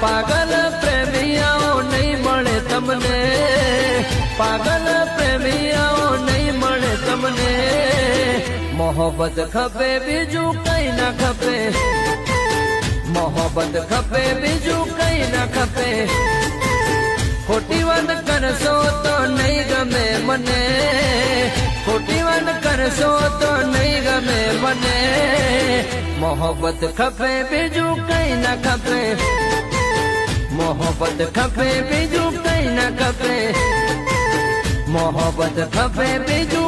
પાગલ પ્રેમિયાઓ નહીં મળે તમને, પાગલ પ્રેમિયાઓ નહીં મળે તમને. મોહબ્બત ખપે બીજું કઈ ના ખપે, મોહબ્બત ખપે બીજું કઈ ના ખપે. ખોટી વાત કરશો તો નહીં ગમે મને, ખોટી વાત કરશો તો નહીં ગમે મને. મોહબ્બત ખપે બીજું કઈ ના ખપે, મોહબ્બત ખપે બીજું કઈ ના ખપે, મોહબ્બત ખપે બીજું